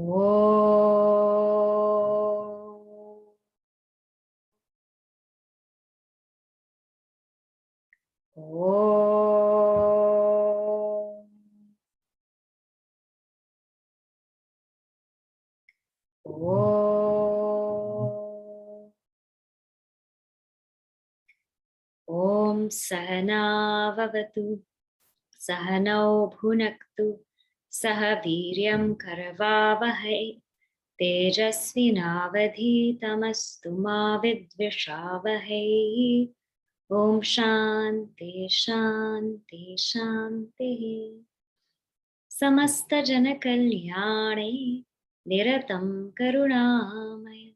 Om Sahana Vavatu Sahanau Bhunaktu Sahaviryam Karavavahai Tejasvinavadhitamastu ma vidvishavahai. Om Shanti Shanti Shanti. Samasta Jana Kalyane Niratam Karunamaya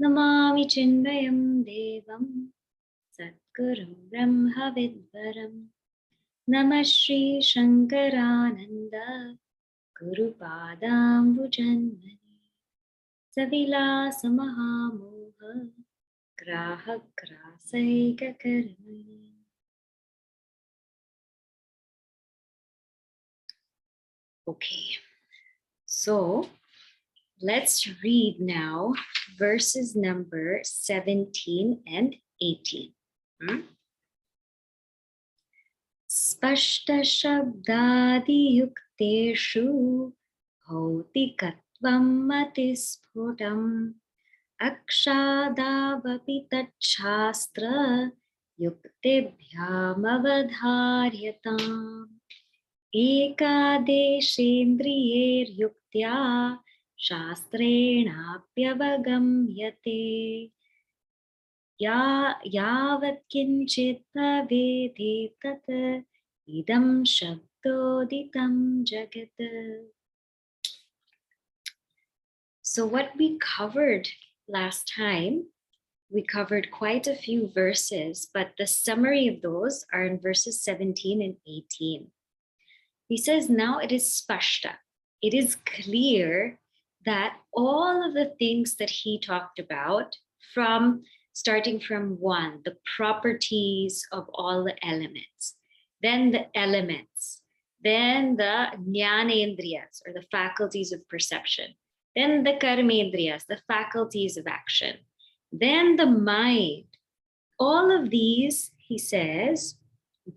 Namami Chinmayam Devam Satgurum Brahma Vidvaram. Namah Shri Shankarananda Guru Padambujanmani Savila Samahamoha Graha Grasaika Karmani. Okay, so let's read now verses number 17 and 18. Spashta Shabdadi Yukteshu Bhautikatvam Matisputam Akshadavapi Tachastra Yuktibhyam Avadharyatam Ekadeshendriyer Yuktya Shastrenapyavagamyate Yavat kinchit bhaveti tat idam shabdoditam jagat. So what we covered last time, we covered quite a few verses, but the summary of those are in verses 17 and 18. He says, now it is spashta. It is clear that all of the things that he talked about starting from 1, the properties of all the elements, then the elements, then the jnanendriyas, or the faculties of perception, then the karmendriyas, the faculties of action, then the mind. All of these, he says,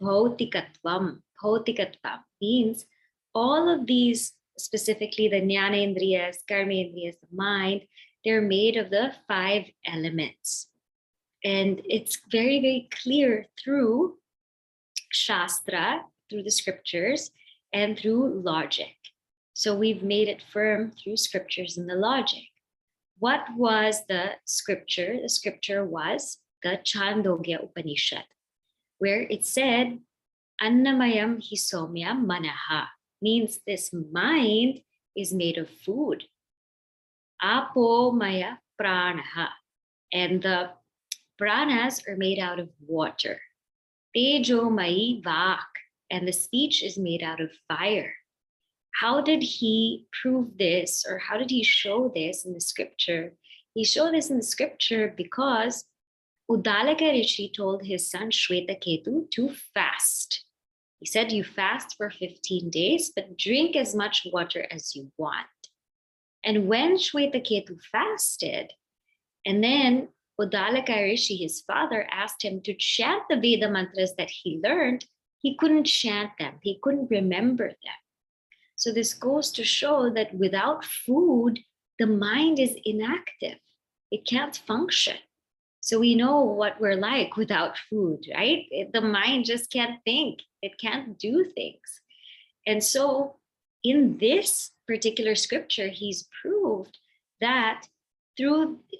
bhautikatvam. Bhautikatvam means all of these, specifically the jnanendriyas, karmendriyas, the mind, they're made of the 5 elements. And it's very, very clear through Shastra, through the scriptures, and through logic. So we've made it firm through scriptures and the logic. What was the scripture? The scripture was the Chandogya Upanishad, where it said, Annamayam hi somyam manaha, means this mind is made of food. Apo maya pranaha, and the pranas are made out of water. Tejo mai vak, and the speech is made out of fire. How did he prove this, or how did he show this in the scripture? He showed this in the scripture because Uddalaka Rishi told his son Shwetaketu to fast. He said, you fast for 15 days, but drink as much water as you want. And when Shwetaketu fasted, and then Uddalaka Rishi, his father, asked him to chant the Veda mantras that he learned, he couldn't chant them. He couldn't remember them. So this goes to show that without food, the mind is inactive. It can't function. So we know what we're like without food, right? The mind just can't think. It can't do things. And so in this particular scripture, he's proved that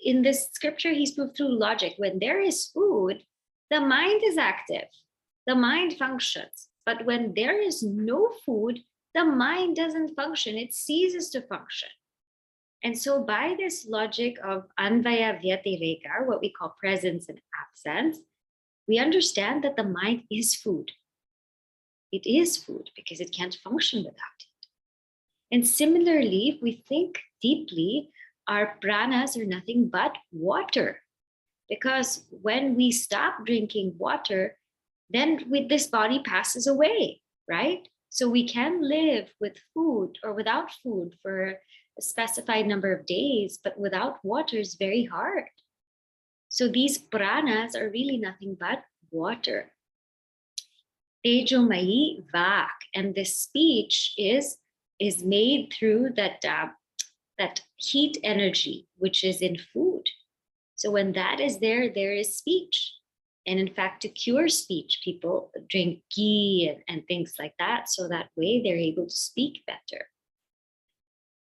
in this scripture, he's proved through logic, when there is food, the mind is active, the mind functions. But when there is no food, the mind doesn't function, it ceases to function. And so by this logic of anvaya vyatireka, what we call presence and absence, we understand that the mind is food. It is food because it can't function without it. And similarly, if we think deeply, our pranas are nothing but water. Because when we stop drinking water, then this body passes away, right? So we can live with food or without food for a specified number of days, but without water is very hard. So these pranas are really nothing but water. Tejomayi vak, and this speech is made through that heat energy, which is in food. So when that is there, there is speech. And in fact, to cure speech, people drink ghee and things like that. So that way they're able to speak better.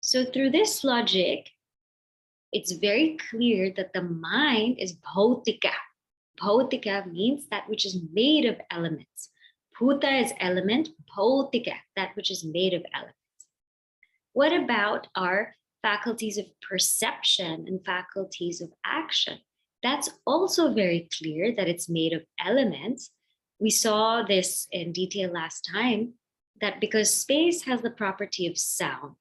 So through this logic, it's very clear that the mind is bhautika. Bhautika means that which is made of elements. Bhuta is element, bhautika, that which is made of elements. What about our faculties of perception and faculties of action? That's also very clear that it's made of elements. We saw this in detail last time, that because space has the property of sound,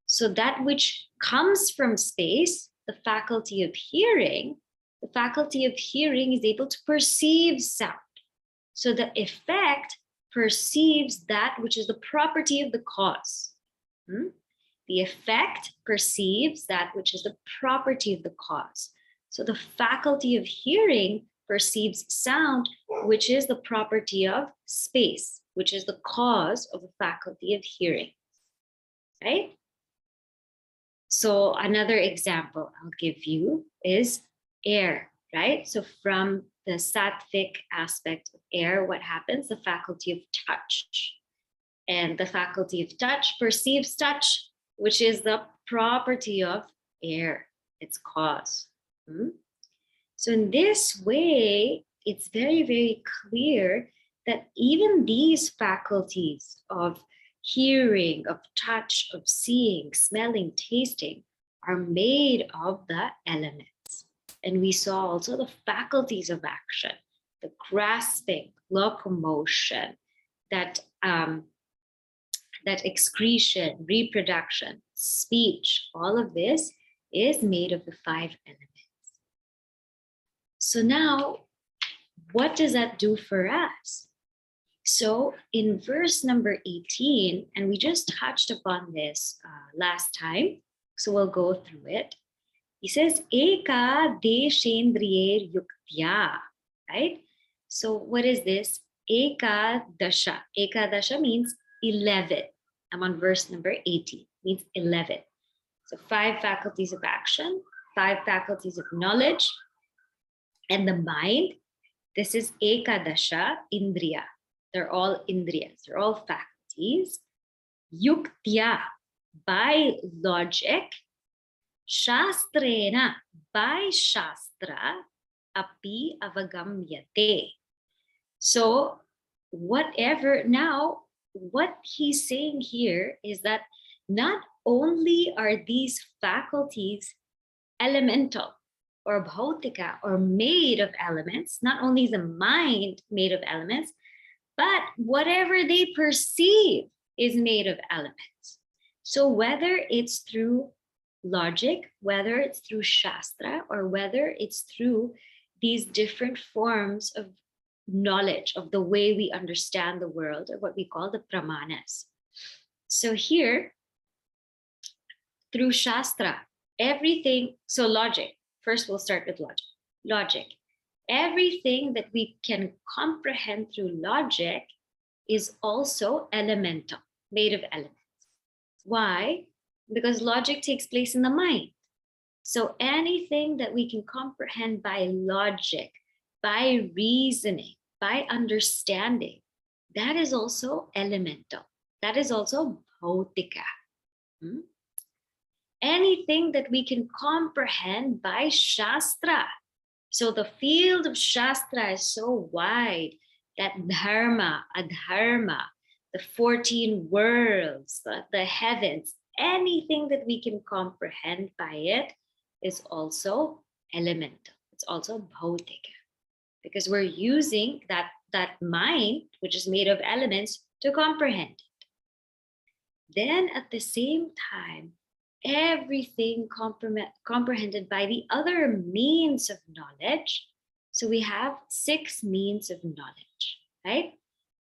so that which comes from space, the faculty of hearing is able to perceive sound. So the effect perceives that which is the property of the cause. The effect perceives that which is the property of the cause. So the faculty of hearing perceives sound, which is the property of space, which is the cause of the faculty of hearing, right? So another example I'll give you is air, right? So from the sattvic aspect of air, what happens? The faculty of touch. And the faculty of touch perceives touch, which is the property of air, its cause. So in this way, it's very, very clear that even these faculties of hearing, of touch, of seeing, smelling, tasting are made of the elements. And we saw also the faculties of action, the grasping, locomotion, that excretion, reproduction, speech, all of this is made of the 5 elements. So now, what does that do for us? So in verse number 18, and we just touched upon this last time, so we'll go through it. He says, Eka deshendriyer yuktya, right? So what is this? Eka dasha. Eka dasha means 11. I'm on verse number 18, means 11. So 5 faculties of action, 5 faculties of knowledge, and the mind. This is Ekadasha Indriya. They're all Indriyas, they're all faculties. Yuktya, by logic. Shastrena, by Shastra, api avagamyate. So whatever, now what he's saying here is that not only are these faculties elemental or bhautika or made of elements, not only is the mind made of elements, but whatever they perceive is made of elements. So whether it's through logic, whether it's through Shastra, or whether it's through these different forms of knowledge of the way we understand the world, or what we call the pramanas. So here, through Shastra, everything, so logic, first we'll start with logic. Logic, everything that we can comprehend through logic is also elemental, made of elements. Why? Because logic takes place in the mind. So anything that we can comprehend by logic, by reasoning, by understanding, that is also elemental. That is also bhautika. Anything that we can comprehend by Shastra. So the field of Shastra is so wide that dharma, adharma, the 14 worlds, the heavens, anything that we can comprehend by it is also elemental. It's also bhautika, because we're using that mind, which is made of elements, to comprehend it. Then at the same time, everything comprehended by the other means of knowledge. So we have 6 means of knowledge, right?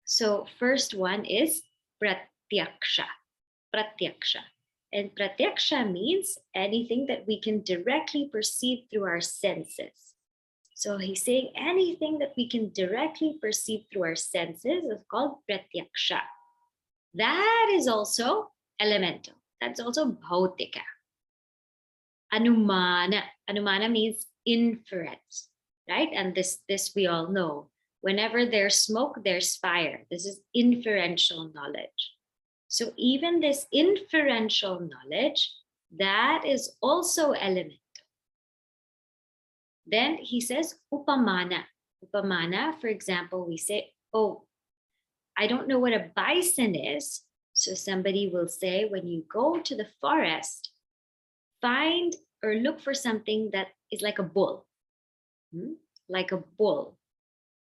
So first one is pratyaksha. Pratyaksha. And pratyaksha means anything that we can directly perceive through our senses. So he's saying anything that we can directly perceive through our senses is called pratyaksha. That is also elemental. That's also bhautika. Anumana. Anumana means inference, right? And this we all know. Whenever there's smoke, there's fire. This is inferential knowledge. So even this inferential knowledge, that is also elemental. Then he says upamana. Upamana, for example, we say, oh, I don't know what a bison is. So somebody will say, when you go to the forest, find or look for something that is like a bull, like a bull.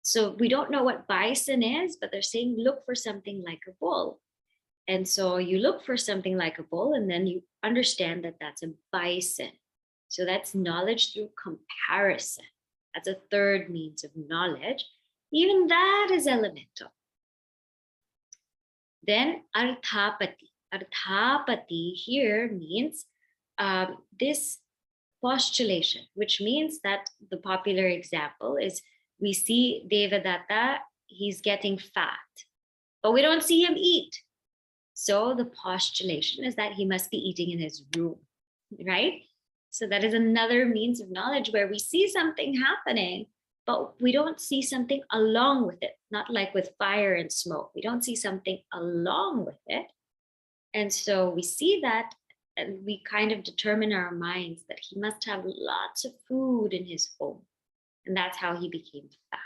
So we don't know what bison is, but they're saying look for something like a bull. And so you look for something like a bull, and then you understand that that's a bison. So that's knowledge through comparison. That's a third means of knowledge. Even that is elemental. Then arthapati. Arthapati here means this postulation, which means that the popular example is we see Devadatta, he's getting fat, but we don't see him eat. So the postulation is that he must be eating in his room, right? So that is another means of knowledge where we see something happening, but we don't see something along with it, not like with fire and smoke. We don't see something along with it. And so we see that, and we kind of determine in our minds that he must have lots of food in his home. And that's how he became fat.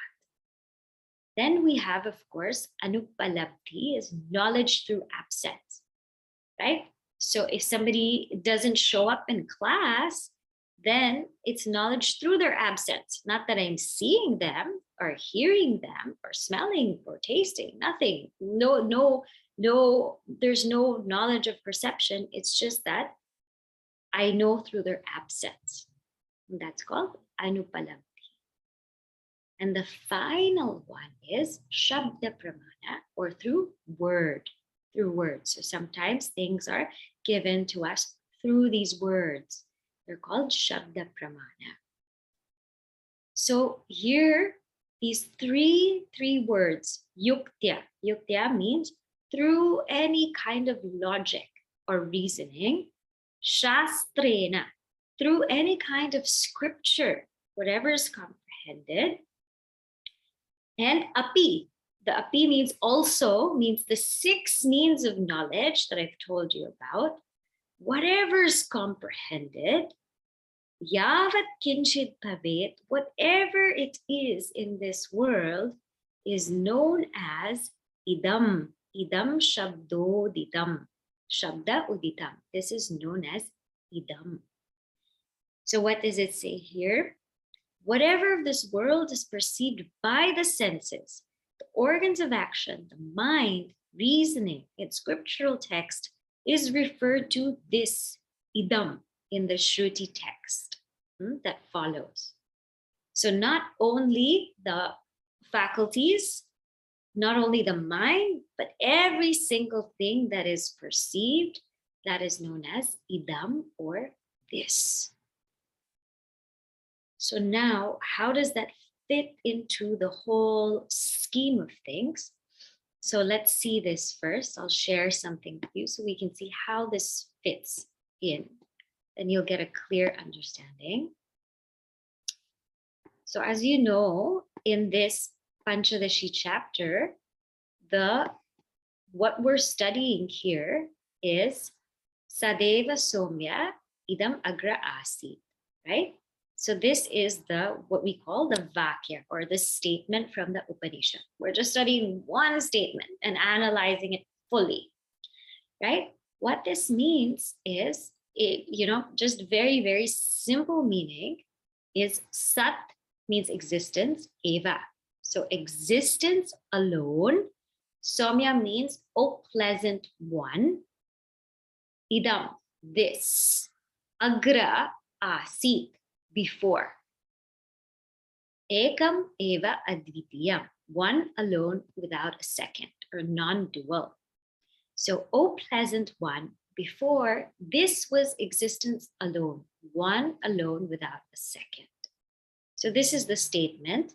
Then we have, of course, anupalabdhi is knowledge through absence, right? So if somebody doesn't show up in class, then it's knowledge through their absence. Not that I'm seeing them or hearing them or smelling or tasting, nothing. No, there's no knowledge of perception. It's just that I know through their absence. And that's called anupalabdhi. And the final one is shabda pramana, or through words. So sometimes things are given to us through these words. They're called shabda pramana. So here, these three words, yuktya. Yuktya means through any kind of logic or reasoning. Shastrena, through any kind of scripture, whatever is comprehended. And api, the api means also, means the 6 means of knowledge that I've told you about. Whatever is comprehended, yavat kinchit bhavet, whatever it is in this world is known as idam. Idam shabdo ditam. Shabda uditam. This is known as idam. So what does it say here? Whatever of this world is perceived by the senses, the organs of action, the mind, reasoning, in scriptural text is referred to this idam in the Shruti text that follows. So not only the faculties, not only the mind, but every single thing that is perceived, that is known as idam or this. So now, how does that fit into the whole scheme of things? So let's see this first. I'll share something with you so we can see how this fits in. Then you'll get a clear understanding. So as you know, in this Panchadashi chapter, what we're studying here is Sadeva Somya Idam Agra Asi, right? So this is what we call the Vakya, or the statement from the Upanishad. We're just studying one statement and analyzing it fully, right? What this means is, just very, very simple meaning is Sat means existence, Eva. So existence alone. Somya means, oh, pleasant one. Idam, this. Agra, asit, before. Ekam eva advitiyam, one alone without a second, or non-dual. So, O pleasant one, Before, this was existence alone, one alone without a second. So this is the statement.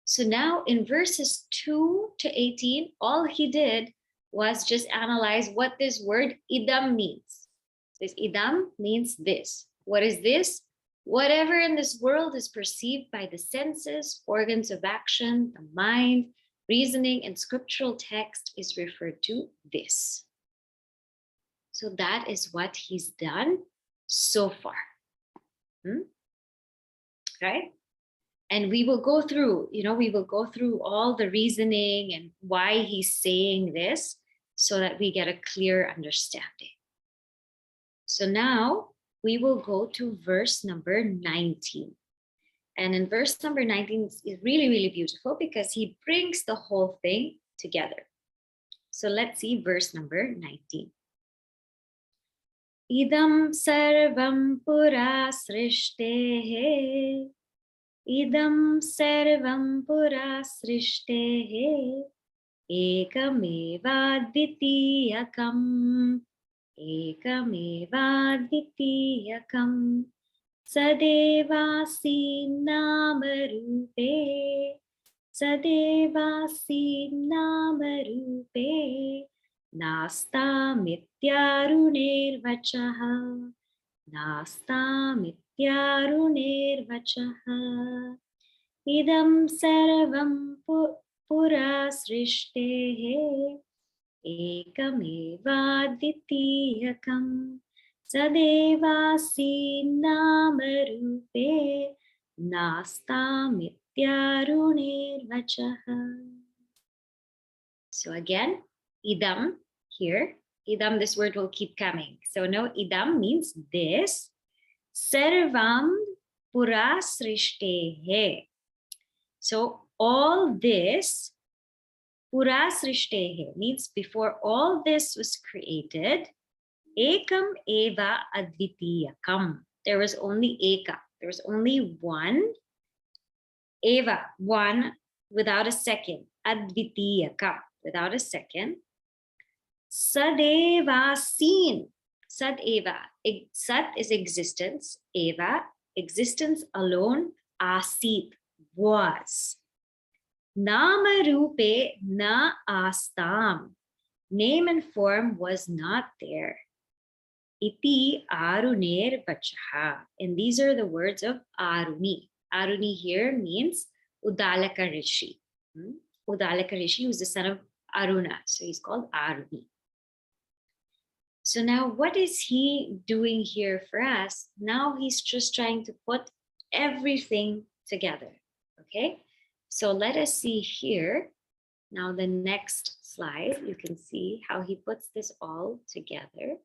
So now in verses 2 to 18, all he did was just analyze what this word idam means. This idam means this. What is this? Whatever in this world is perceived by the senses, organs of action, the mind, reasoning, and scriptural text is referred to this. So that is what he's done so far. Right? And we will go through, we will go through all the reasoning and why he's saying this so that we get a clear understanding. So now we will go to verse number 19. And in verse number 19 is really, really beautiful because he brings the whole thing together. So let's see verse number 19. Idam sarvam pura srishtehe. Idam sarvam pura srishtehe. Ekameva dvitiyakam. Ekameva dvitiyakam. Sadevasi namarupe. Sadevasi namarupe. Nasta mityarunirvachaha. Nasta mityarunirvachaha. Idam sarvam pura srishtehe. Ekameva dvitiyakam. Sadevasi namarupe. Nasta mityarunirvachaha. So again, idam here. Idam, this word will keep coming. So no, idam means this. Sarvam pura srishtehe. So all this, pura srishtehe, means before all this was created, ekam eva advitiyakam. There was only eka. There was only one. Eva, one without a second. Advitiyakam, without a second. Sadeva seen. Sad eva. Sat is existence. Eva, existence alone. Asit, was. Nama rupe na astam. Name and form was not there. Iti aruner vachaha. And these are the words of Aruni. Aruni here means Udalaka Rishi. Udalaka Rishi was the son of Aruna. So he's called Aruni. So now what is he doing here for us? Now he's just trying to put everything together. Okay, so let us see here. Now the next slide, you can see how he puts this all together.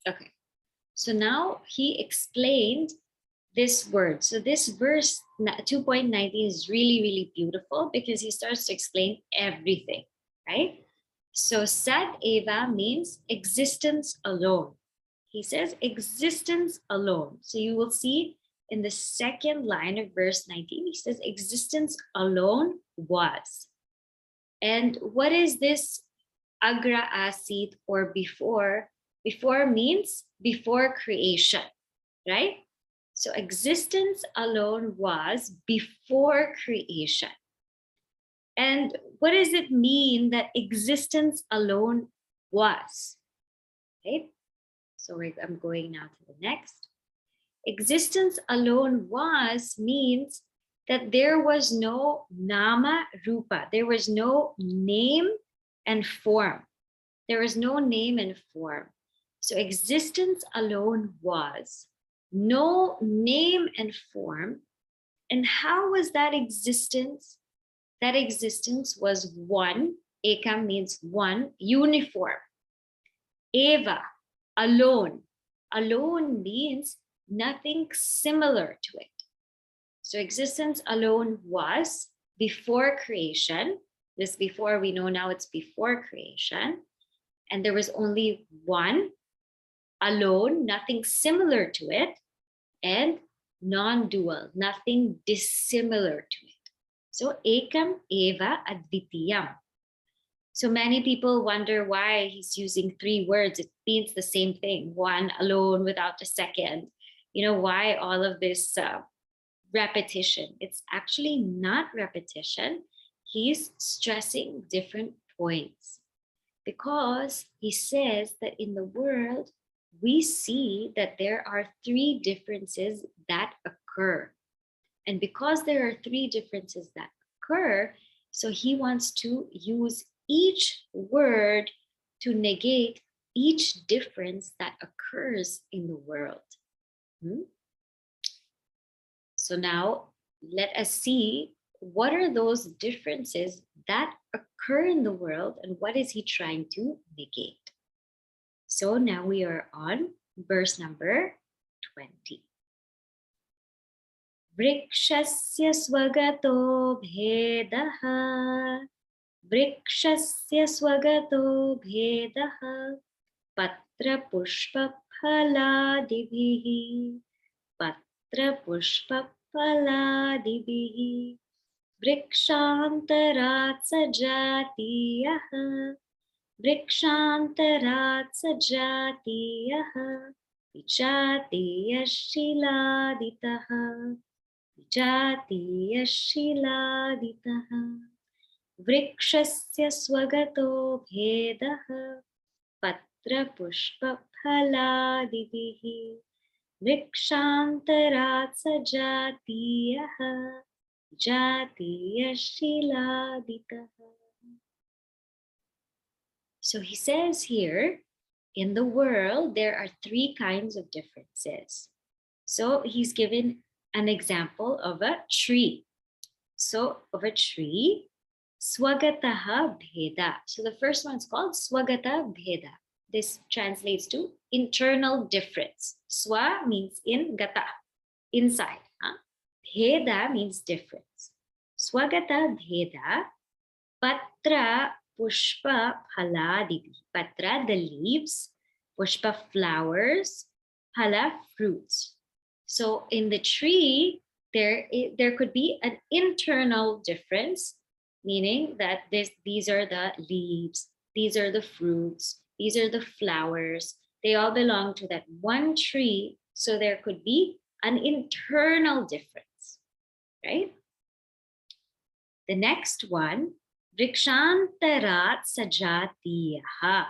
Okay, so now he explained this word. So this verse 2.19 is really, really beautiful because he starts to explain everything, right? So Sat Eva means existence alone. He says existence alone. So you will see in the second line of verse 19, he says existence alone was. And what is this agra asit or before? Before means before creation, right? So existence alone was before creation. And what does it mean that existence alone was? Okay, so I'm going now to the next. Existence alone was means that there was no nama rupa. There was no name and form. There was no name and form. So existence alone was. No name and form. And how was that existence? That existence was one. Ekam means one, uniform. Eva, alone. Alone means nothing similar to it. So existence alone was before creation. This before, we know now it's before creation. And there was only one, alone, nothing similar to it, and non-dual, nothing dissimilar to it. So ekam eva advitiyam. So many people wonder why he's using three words. It means the same thing, one alone without a second. Why all of this repetition? It's actually not repetition. He's stressing different points because he says that in the world, we see that there are three differences that occur. And because there are three differences that occur, so he wants to use each word to negate each difference that occurs in the world. So now let us see what are those differences that occur in the world and what is he trying to negate. So now we are on verse number 20. Vrikshasya swagato bhedaha. Vrikshasya swagato bhedaha. Patra pushpa phaladibihi. Patra pushpa phaladibihi. Vrikshantarat sajatiyaha. Vrikshantarat sajatiyaha. Vijatiyashiladitaha. Vijatiyashiladitaha. Vrikshasya swagato bhedaha. Patra pushpa phaladibihi. Vrikshantarat sajatiyaha. Vijatiyashiladitaha. So he says here, in the world, there are three kinds of differences. So he's given an example of a tree. So of a tree, swagataha bheda. So the first one is called swagata bheda. This translates to internal difference. Swa means in, gata, inside. Bheda means difference. Swagata bheda, patra pushpa phaladibi. Patra, the leaves, pushpa, flowers, phala, fruits. So in the tree, there could be an internal difference, meaning that these are the leaves, these are the fruits, these are the flowers. They all belong to that one tree. So there could be an internal difference, right? The next one, Vrikshantarat sajatiyaha.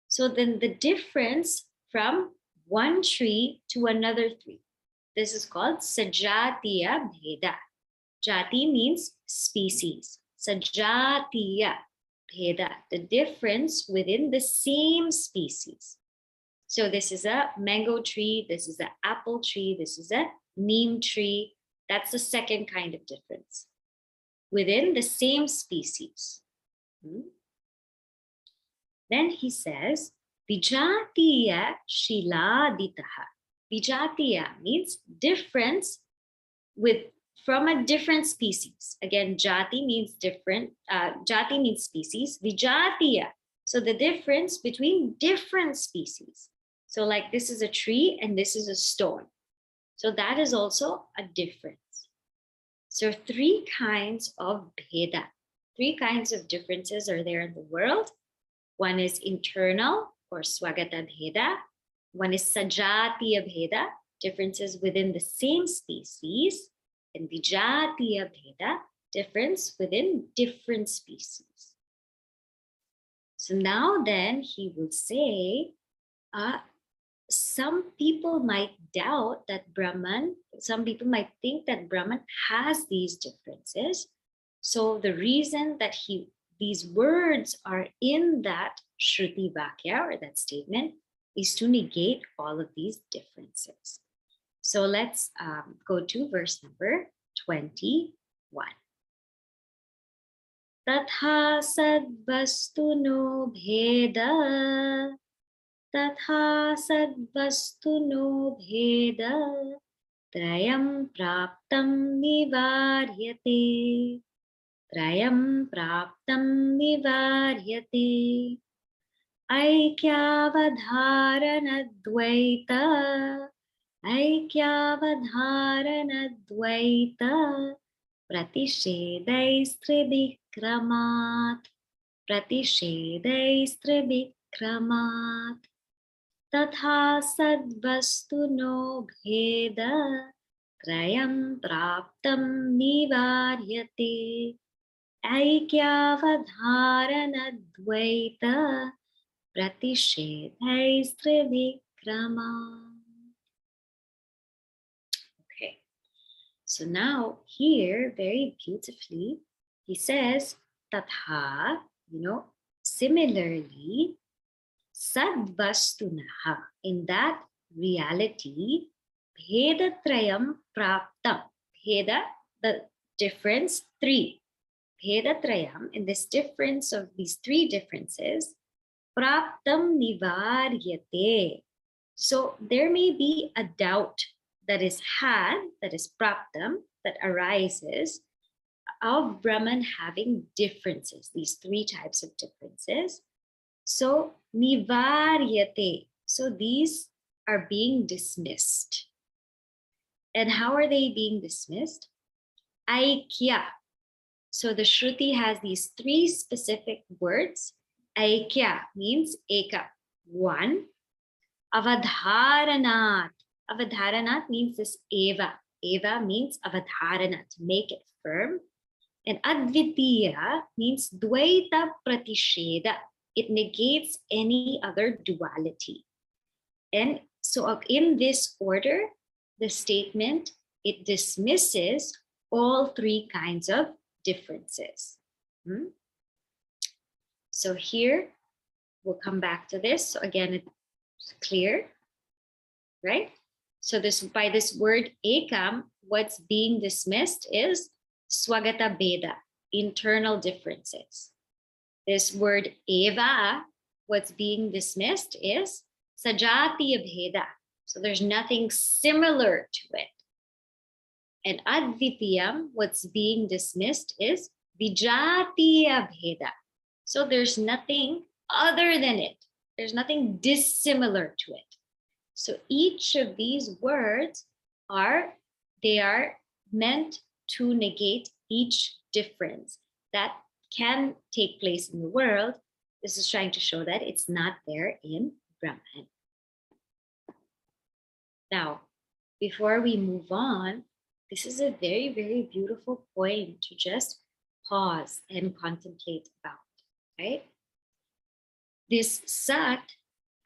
So then the difference from one tree to another tree. This is called sajatiya bheda. Jati means species. Sajatiya bheda, the difference within the same species. So this is a mango tree, this is an apple tree, this is a neem tree. That's the second kind of difference within the same species. Then he says, Vijatiya shiladitaha. Vijatiya means difference from a different species. Again, jati means different. Jati means species. Vijatiya. So the difference between different species. So like this is a tree and this is a stone. So that is also a difference. So three kinds of bheda. Three kinds of differences are there in the world. One is internal or swagata bheda. One is sajatiya bheda, differences within the same species. And vijatiya bheda, difference within different species. So now then he will say, some people might doubt that Brahman, some people might think that Brahman has these differences. So the reason that these words are in that Shruti Vakya or that statement is to negate all of these differences. So let's go to verse number 21. Tatha sadvastu no bheda. Tatha sadvastu no bheda. Trayam praptam nivaryate. Trayam praptam nivaryate. Aikyavadharanadvaita, Aikyavadharanadvaita, Pratishedaistribikramat, Pratishedaistribikramat, Tatha sadvastu no bheda, Trayam praptam nivaryate, Aikyavadharanadvaita, Pratishedaistribikrama. Okay, so now here, very beautifully, he says, Tatha, similarly, Sadvastunaha, in that reality, Bhedatrayam Praptam. Bheda, the difference, three. Bhedatrayam, in this difference of these three differences, Praptam Nivaryate. So there may be a doubt that is had, that is Praptam, that arises of Brahman having differences, these three types of differences. So, nivaryate. So, these are being dismissed. And how are they being dismissed? Aikya. So, the Shruti has these three specific words. Aikya means eka, one. Avadharanat. Avadharanat means this eva. Eva means avadharana, to make it firm. And advitiya means dvaita pratisheda. It negates any other duality. And so in this order, the statement, it dismisses all three kinds of differences. So here, we'll come back to this. So again, it's clear, right? So this, by this word ekam, what's being dismissed is swagata beda, internal differences. This word eva, what's being dismissed is sajatiya bheda. So there's nothing similar to it. And advitiyam, what's being dismissed is vijatiya bheda. So there's nothing other than it. There's nothing dissimilar to it. So each of these words are meant to negate each difference that can take place in the world. This is trying to show that it's not there in Brahman. Now, before we move on, this is a very, very beautiful point to just pause and contemplate about, right? This Sat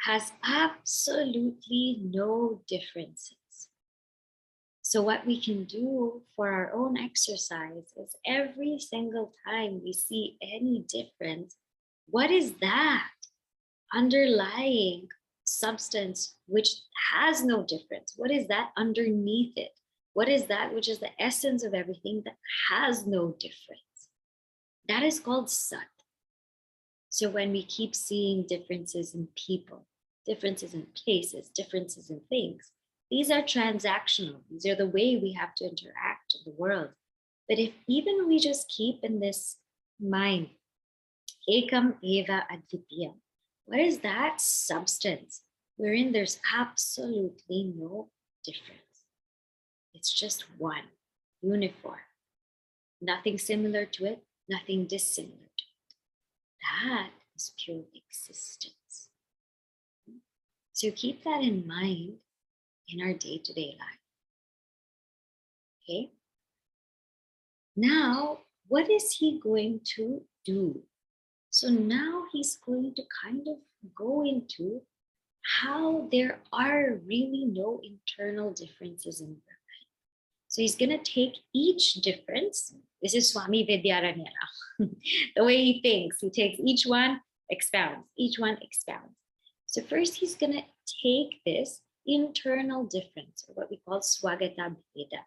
has absolutely no differences. So what we can do for our own exercise is every single time we see any difference, what is that underlying substance which has no difference? What is that underneath it? What is that which is the essence of everything that has no difference? That is called Sat. So when we keep seeing differences in people, differences in places, differences in things, these are transactional. These are the way we have to interact in the world. But if even we just keep in this mind, ekam eva advitiyam, what is that substance wherein there's absolutely no difference? It's just one, uniform. Nothing similar to it, nothing dissimilar to it. That is pure existence. So keep that in mind in our day-to-day life. Okay? Now, what is he going to do? So now he's going to kind of go into how there are really no internal differences in Brahman. So he's going to take each difference. This is Swami Vidyaranyana. The way he thinks, he takes each one, expounds, each one expounds. So first he's going to take this internal difference, or what we call Swagata Bheda.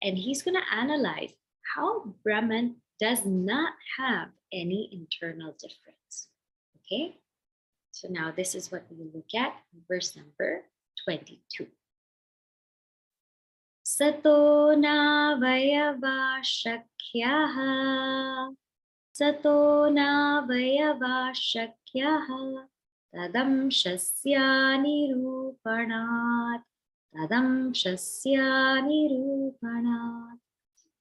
And he's going to analyze how Brahman does not have any internal difference. Okay? So now this is what we look at in verse number 22. Sato na vayava shakyaha. Sato na vayava shakyaha. Tadamshasya nirupanat. Tadamshasya nirupanat.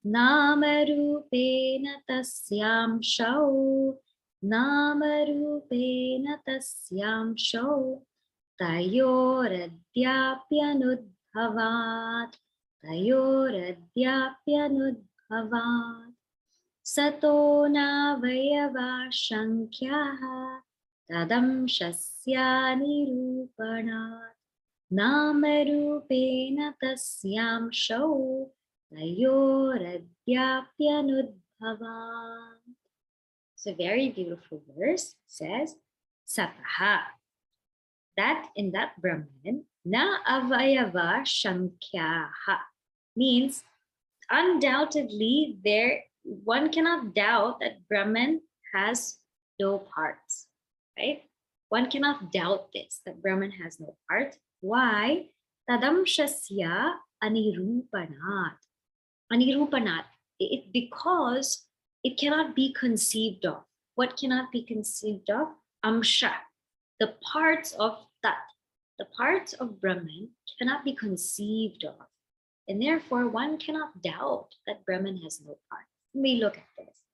Namarupena tasyam shau. Namarupena tasyam shau. Tayoradyapyanudbhavat. Tayoradyapyanudbhavat. Sato navayava shankyaha. Tadamshasya nirupanat. Namarupena tasyam shau. Tayoradyapyanudbhavat. It's a very beautiful verse. It says, Sataha. That in that Brahman, na avayava shankyaha, means undoubtedly there one cannot doubt that Brahman has no parts, right? One cannot doubt this, that Brahman has no part. Why? Tadamshasya anirupanat. Anirupanat. Because it cannot be conceived of. What cannot be conceived of? Amsha. The parts of Tat, the parts of Brahman cannot be conceived of. And therefore, one cannot doubt that Brahman has no parts. Let me look at this.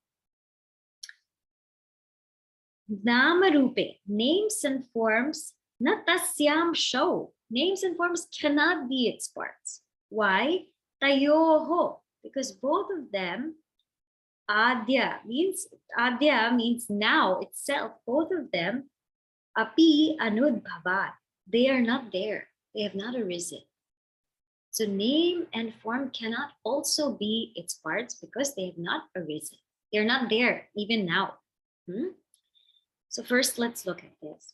Namarupe, names and forms, natasyam show. Names and forms cannot be its parts. Why? Tayoho, because both of them, adya means now itself, both of them, api anudbhavat, they are not there. They have not arisen. So name and form cannot also be its parts because they have not arisen. They're not there even now. So first, let's look at this.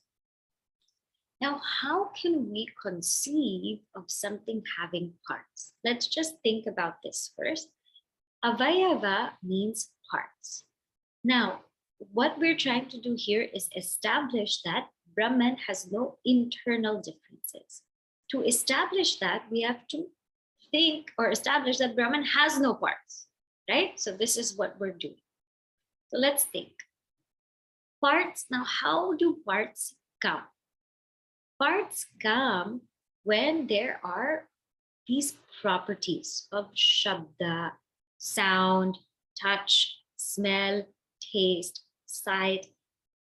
Now, how can we conceive of something having parts? Let's just think about this first. Avayava means parts. Now, what we're trying to do here is establish that Brahman has no internal differences. To establish that, we have to think or establish that Brahman has no parts, right? So this is what we're doing. So let's think. Parts, now how do parts come? Parts come when there are these properties of shabda, sound, touch, smell, taste, sight.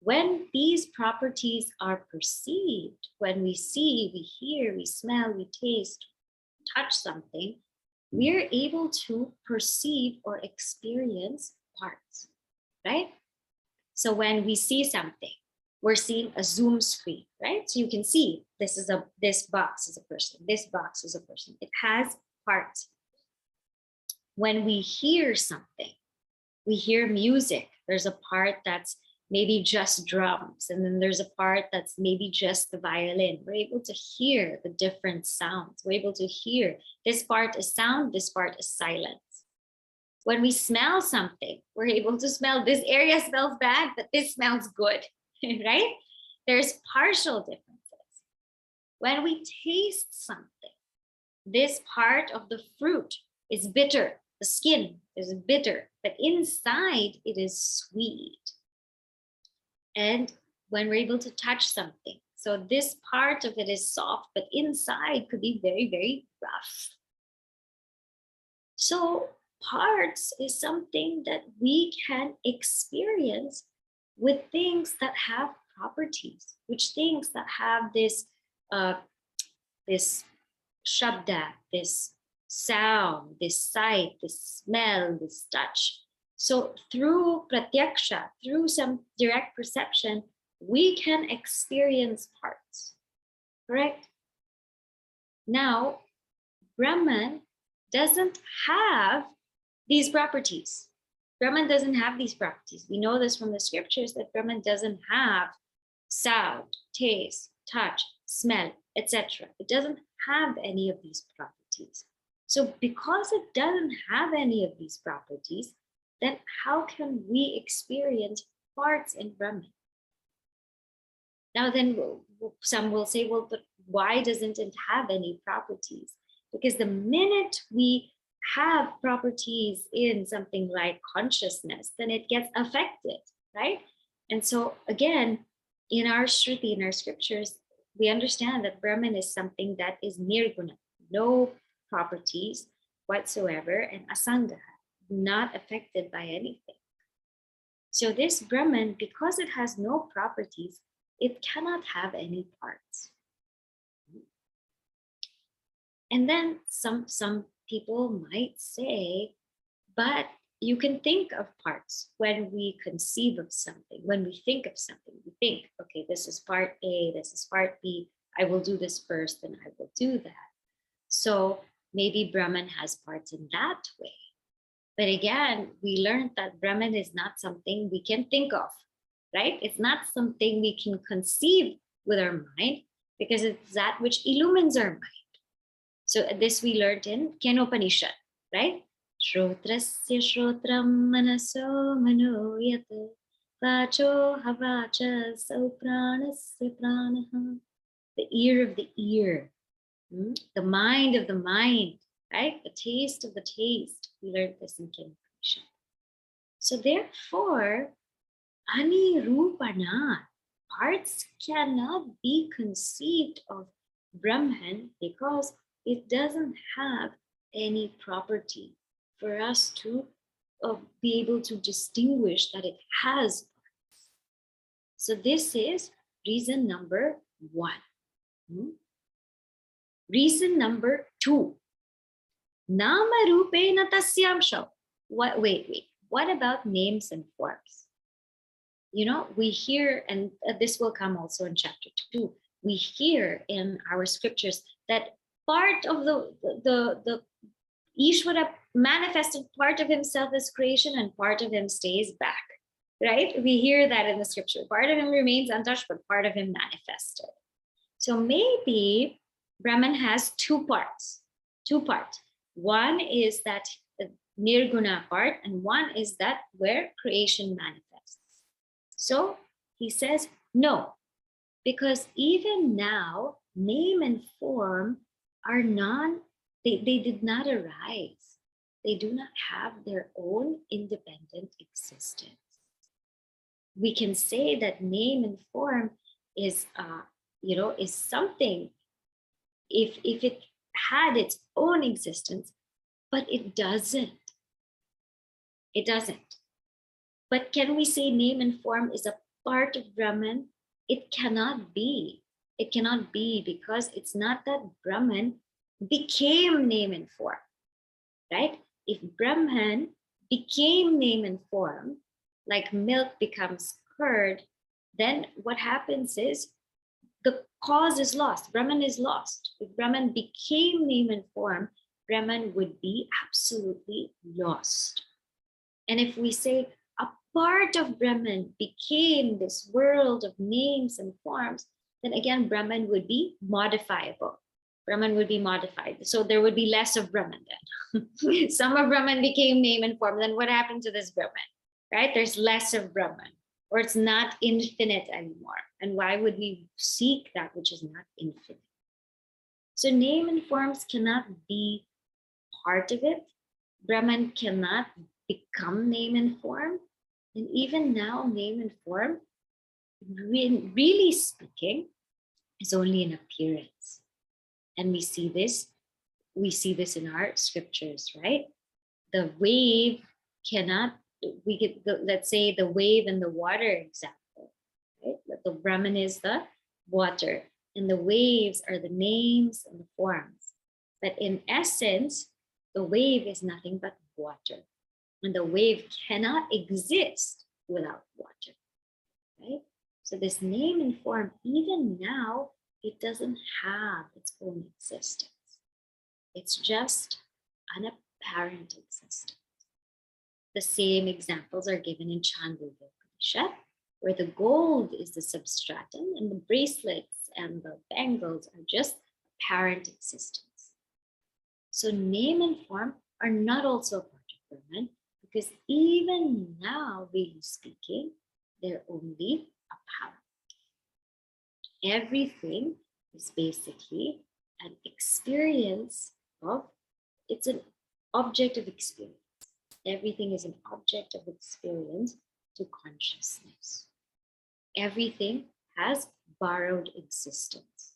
When these properties are perceived, when we see, we hear, we smell, we taste, touch something, we're able to perceive or experience parts, right? So when we see something, we're seeing a zoom screen, right? So you can see this box is a person, this box is a person. It has parts. When we hear something, we hear music, there's a part that's maybe just drums, and then there's a part that's maybe just the violin. We're able to hear the different sounds. We're able to hear this part is sound, this part is silence. When we smell something, we're able to smell this area smells bad, but this smells good, right? There's partial differences. When we taste something, this part of the fruit is bitter. The skin is bitter, but inside it is sweet. And when we're able to touch something, so this part of it is soft, but inside could be very, very rough. So parts is something that we can experience with things that have properties, which things that have this shabda, this sound, this sight, this smell, this touch. So through pratyaksha, through some direct perception, we can experience parts, correct? Now, Brahman doesn't have these properties. Brahman doesn't have these properties. We know this from the scriptures that Brahman doesn't have sound, taste, touch, smell, etc. It doesn't have any of these properties. So because it doesn't have any of these properties, then how can we experience parts in Brahman? Now then some will say, well, but why doesn't it have any properties? Because the minute we have properties in something like consciousness, then it gets affected, right? And so again, in our Shruti, in our scriptures, we understand that Brahman is something that is nirguna, no properties whatsoever, and asanga, not affected by anything. So this Brahman, because it has no properties, it cannot have any parts. And then some people might say, but you can think of parts when we conceive of something. When we think of something, we think, okay, this is part A, this is part B. I will do this first, and I will do that. So maybe Brahman has parts in that way. But again, we learned that Brahman is not something we can think of, right? It's not something we can conceive with our mind, because it's that which illumines our mind. So this we learned in Kenopanishad, right? Shrotrasya shrotram manaso manoyat vacho havacha so pranasya pranaha. The ear of the ear, the mind of the mind, right? The taste of the taste. We learned this in Kenopanishad. So therefore, ani rupana, parts cannot be conceived of Brahman because it doesn't have any property for us to be able to distinguish that it has parts. So this is reason number 1. Reason number 2. Nama rupena tasyamsha. Wait. What about names and forms? You know, we hear, and this will come also in chapter 2, we hear in our scriptures that part of the Ishvara manifested part of himself as creation and part of him stays back, right? We hear that in the scripture. Part of him remains untouched, but part of him manifested. So maybe Brahman has two parts. One is that nirguna part, and one is that where creation manifests. So he says, no, because even now, name and form are they did not arise. They do not have their own independent existence. We can say that name and form is, is something if it had its own existence, but it doesn't. It doesn't. But can we say name and form is a part of Brahman? It cannot be. It cannot be, because it's not that Brahman became name and form, right? If Brahman became name and form, like milk becomes curd, then what happens is the cause is lost. Brahman is lost. If Brahman became name and form, Brahman would be absolutely lost. And if we say a part of Brahman became this world of names and forms, then again, Brahman would be modifiable. Brahman would be modified. So there would be less of Brahman then. Some of Brahman became name and form. Then what happened to this Brahman, right? There's less of Brahman, or it's not infinite anymore. And why would we seek that which is not infinite? So name and forms cannot be part of it. Brahman cannot become name and form. And even now, name and form, really speaking, is only an appearance. And we see this in our scriptures, right? The wave cannot, let's say the wave and the water example, right? The Brahman is the water, and the waves are the names and the forms. But in essence, the wave is nothing but water. And the wave cannot exist without water, right? So this name and form, even now, it doesn't have its own existence. It's just an apparent existence. The same examples are given in Chandogya Upanishad, where the gold is the substratum and the bracelets and the bangles are just apparent existence. So name and form are not also a part of Brahman, because even now, really speaking, they're only apparent. Everything is basically an experience of, it's an object of experience. Everything is an object of experience to consciousness. Everything has borrowed existence.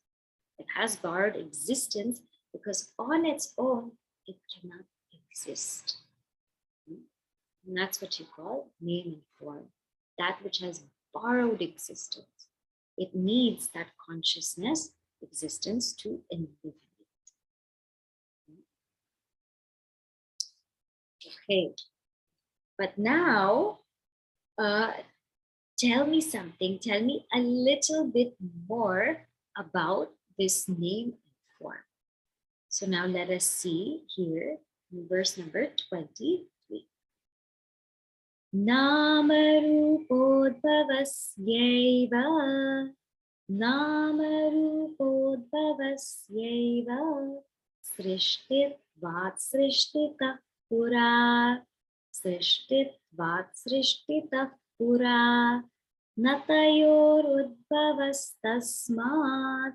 It has borrowed existence because on its own, it cannot exist. And that's what you call name and form, that which has borrowed existence. It needs that consciousness, existence to individuate. Okay, but now tell me something, tell me a little bit more about this name and form. So now let us see here in verse number 23. Namarupodbhavasyaiva Namarupodbhavasyaiva Srishtitvat srishtitah pura Srishtitvat srishtitah pura Natayorudbhavastasmat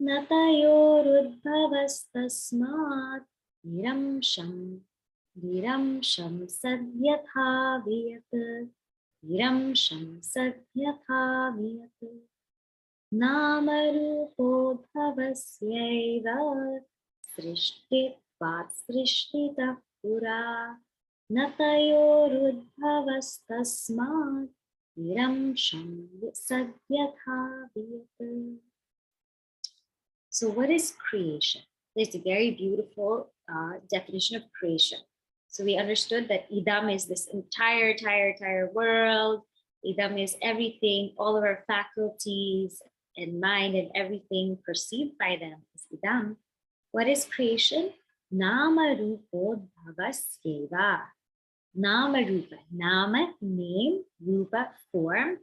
Natayorudbhavastasmat Niramsham Viramsham sadyatha viyat Viramsham sadyatha viyat Namarupodbhavasyaiva Srishtitvat srishtitah pura Natayorudbhavastasmat Viramsham sadyatha viyat. So what is creation? There's a very beautiful definition of creation. So we understood that Idam is this entire world. Idam is everything, all of our faculties and mind and everything perceived by them is Idam. What is creation? Nama Rupodbhavasyeva. Nama Rupa. Nama, name, Rupa, form,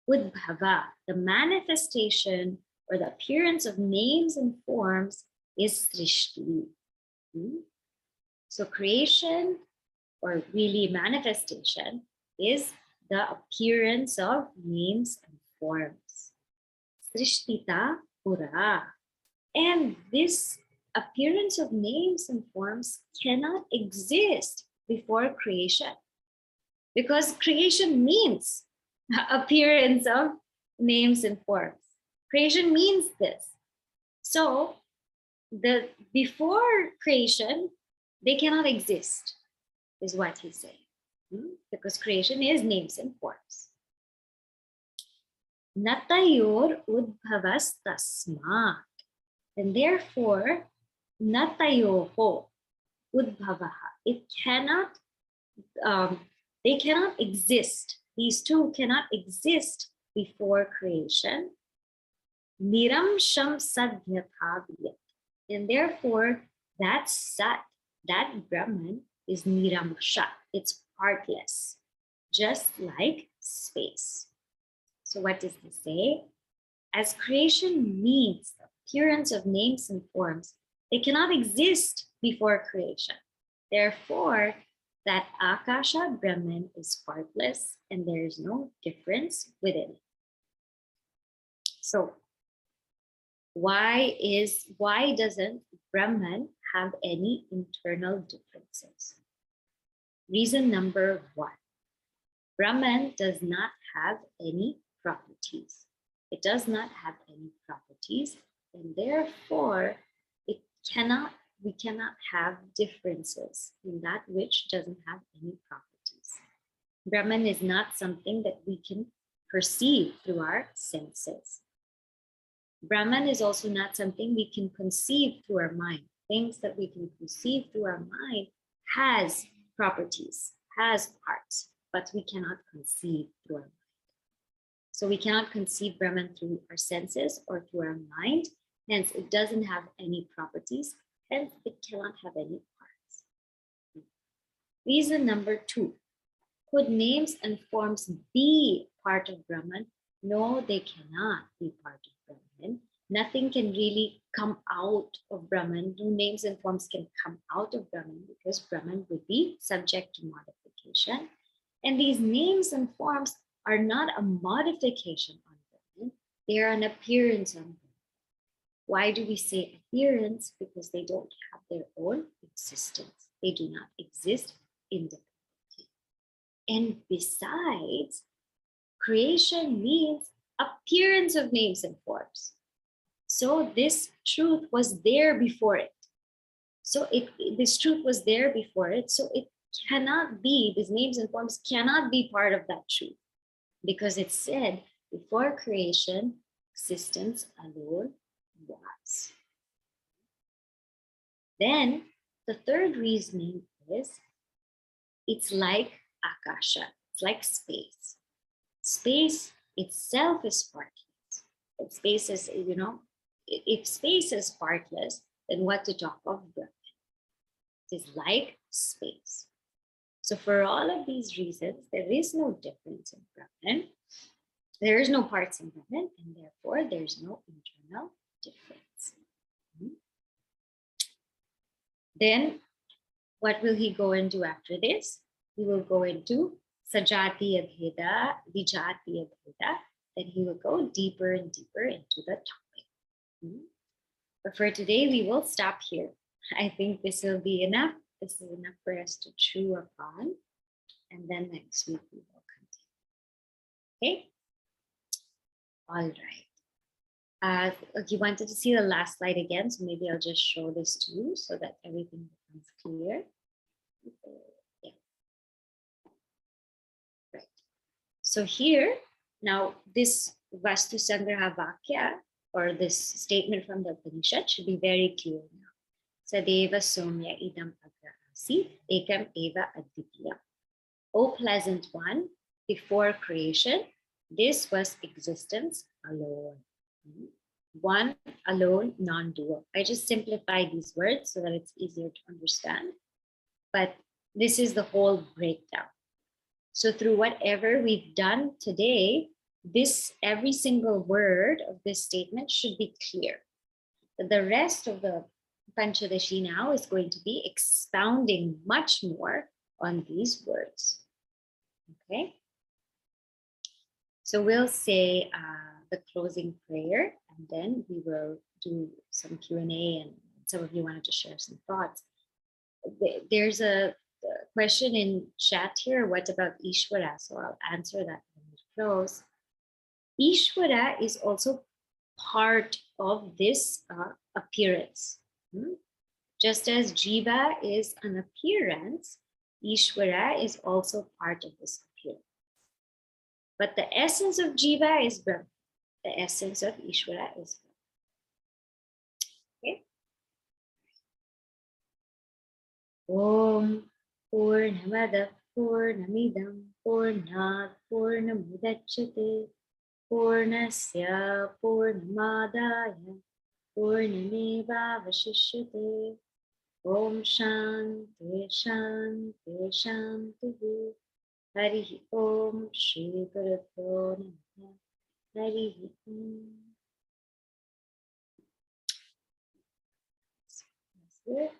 Udbhava, the manifestation or the appearance of names and forms is Srishti. So creation, or really manifestation, is the appearance of names and forms. Srishtita Pura. And this appearance of names and forms cannot exist before creation, because creation means appearance of names and forms. Creation means this. So before creation, they cannot exist, is what he's saying. Because creation is names and forms. Natayor udbhavas tasmat. And therefore, natayoho udbhavaha. It cannot, they cannot exist. These two cannot exist before creation. Niramsham sadhyatha viyat. And therefore, that sat, that Brahman is niramsha. It's partless, just like space. So what does this say? As creation means the appearance of names and forms, they cannot exist before creation. Therefore, that Akasha Brahman is partless and there is no difference within it. So why doesn't Brahman have any internal differences? Reason number one, Brahman does not have any properties. It does not have any properties, and therefore we cannot have differences in that which doesn't have any properties. Brahman is not something that we can perceive through our senses. Brahman is also not something we can conceive through our mind. Things that we can conceive through our mind has properties, has parts, but we cannot conceive through our mind. So we cannot conceive Brahman through our senses or through our mind. Hence, it doesn't have any properties. Hence, it cannot have any parts. Reason number two, could names and forms be part of Brahman? No, they cannot be part of Brahman. Nothing can really come out of Brahman. No names and forms can come out of Brahman because Brahman would be subject to modification. And these names and forms are not a modification on Brahman. They are an appearance on Brahman. Why do we say appearance? Because they don't have their own existence. They do not exist independently. And besides, creation means appearance of names and forms. So this truth was there before it. So this truth was there before it. So it cannot be, these names and forms cannot be part of that truth, because it said before creation, existence alone was. Then the third reasoning is it's like akasha, it's like space. Space itself is partless. If space is, if space is partless, then what to talk of Brahman? It is like space. So for all of these reasons, there is no difference in Brahman. There is no parts in Brahman, and therefore there's no internal difference. Then what will he go into after this? He will go into Sajatiya Bheda, Vijatiya Bheda. Then he will go deeper and deeper into the topic. But for today, we will stop here. I think this will be enough. This is enough for us to chew upon. And then next week we will continue. Okay? All right. You wanted to see the last slide again, so maybe I'll just show this to you so that everything becomes clear. Yeah. Right. So here, now this Vastu Sangraha Vakya, or this statement from the Upanishad, should be very clear now. Sadeva Somya Idam Agra Asi Ekam Eva Advitya. O pleasant one, before creation, this was existence alone. One alone, non-dual. I just simplified these words so that it's easier to understand. But this is the whole breakdown. So through whatever we've done today, every single word of this statement should be clear. The rest of the Panchadashi now is going to be expounding much more on these words. Okay? So we'll say the closing prayer, and then we will do some Q&A, and some of you wanted to share some thoughts. There's a question in chat here, what about Ishvara? So I'll answer that when we close. Ishvara is also part of this appearance. Just as Jiva is an appearance, Ishvara is also part of this appearance. But the essence of Jiva is Brahma. The essence of Ishvara is Brahma. Okay? Om Purnamada Purnamidam Purnat Purnamudachyate Purnasya Purnamadaya Purnameva Vashishyate. Om Shanti Shanti Shanti. Hari Om Shri Gurubhyo Namaha. Hari Om. That's it.